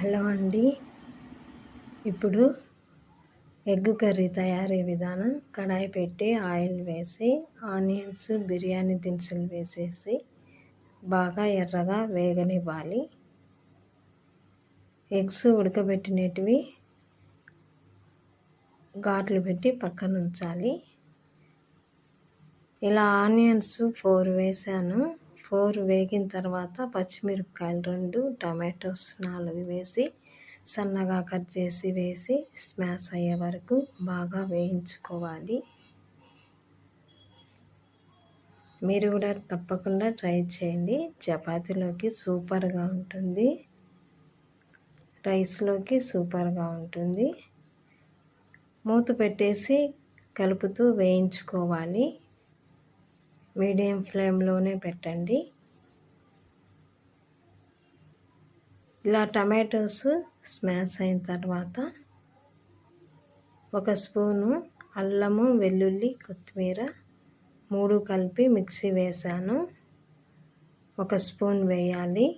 Hello అండి. ఇప్పుడు egg curry తయారీ విధానం. కడాయి పెట్టి ఆయిల్ వేసి ఆనియన్స్, బిర్యానీ దినుసులు వేసేసి బాగా ఎర్రగా వేగనివ్వాలి. ఎగ్స్ ఉడకబెట్టినటివి ఘాట్లు పెట్టి పక్కన ఉంచాలి. ఇలా ఆనియన్స్ 4 వేసాను. 4 వేగిన తర్వాత పచ్చిమిరపకాయలు 2, టమాటోస్ 4 వేసి సన్నగా కట్ చేసి వేసి స్మాష్ అయ్యే వరకు బాగా వేయించుకోవాలి. మీరు కూడా తప్పకుండా ట్రై చేయండి. చపాతీలోకి సూపర్గా ఉంటుంది, రైస్లోకి సూపర్గా ఉంటుంది. మూత పెట్టేసి కలుపుతూ వేయించుకోవాలి. మీడియం ఫ్లేమ్లోనే పెట్టండి. ఇలా టమాటోస్ స్మాష్ అయిన తర్వాత 1 స్పూను అల్లము, వెల్లుల్లి, కొత్తిమీర 3 కలిపి మిక్సీ వేసాను. 1 స్పూన్ వేయాలి.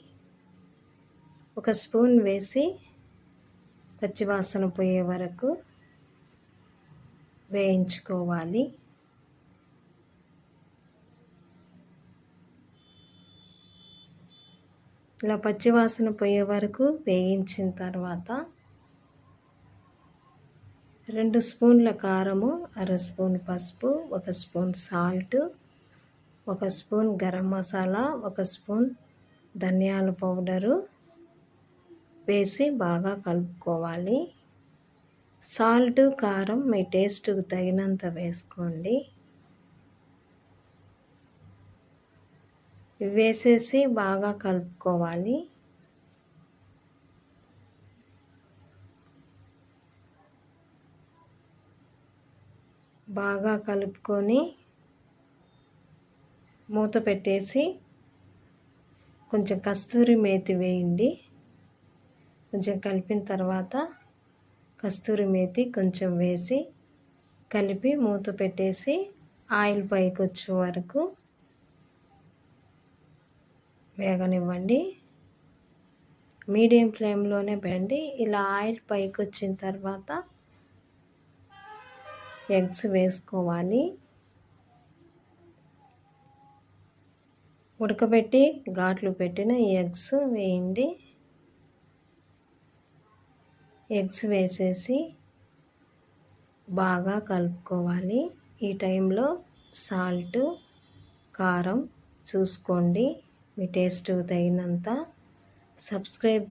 1 స్పూన్ వేసి పచ్చివాసన పోయే వరకు వేయించుకోవాలి. ఇలా పచ్చివాసన పోయే వరకు వేయించిన తర్వాత 2 స్పూన్ల కారము, 1/2 స్పూన్ పసుపు, 1 spoon salt, 1 spoon garam masala, 1 spoon ధనియాల పౌడరు వేసి బాగా కలుపుకోవాలి. సాల్ట్, కారం మీ టేస్ట్కు తగినంత వేసుకోండి. వేసేసి బాగా కలుపుకోవాలి. బాగా కలుపుకొని మూత పెట్టేసి కొంచెం కస్తూరి మేతి వేయండి. కొంచెం కలిపిన తర్వాత కస్తూరి మేతి కొంచెం వేసి కలిపి మూత పెట్టేసి ఆయిల్ పైకి వచ్చే వరకు వేగనివ్వండి. మీడియం ఫ్లేమ్లోనే పెట్టండి. ఇలా ఆయిల్ పైకి వచ్చిన తర్వాత ఎగ్స్ వేసుకోవాలి. ఉడకబెట్టి ఘాట్లు పెట్టిన ఎగ్స్ వేయండి. ఎగ్స్ వేసేసి బాగా కలుపుకోవాలి. ఈ టైంలో సాల్ట్, కారం చూసుకోండి మీ టేస్ట్కు తగినంత. సబ్స్క్రైబ్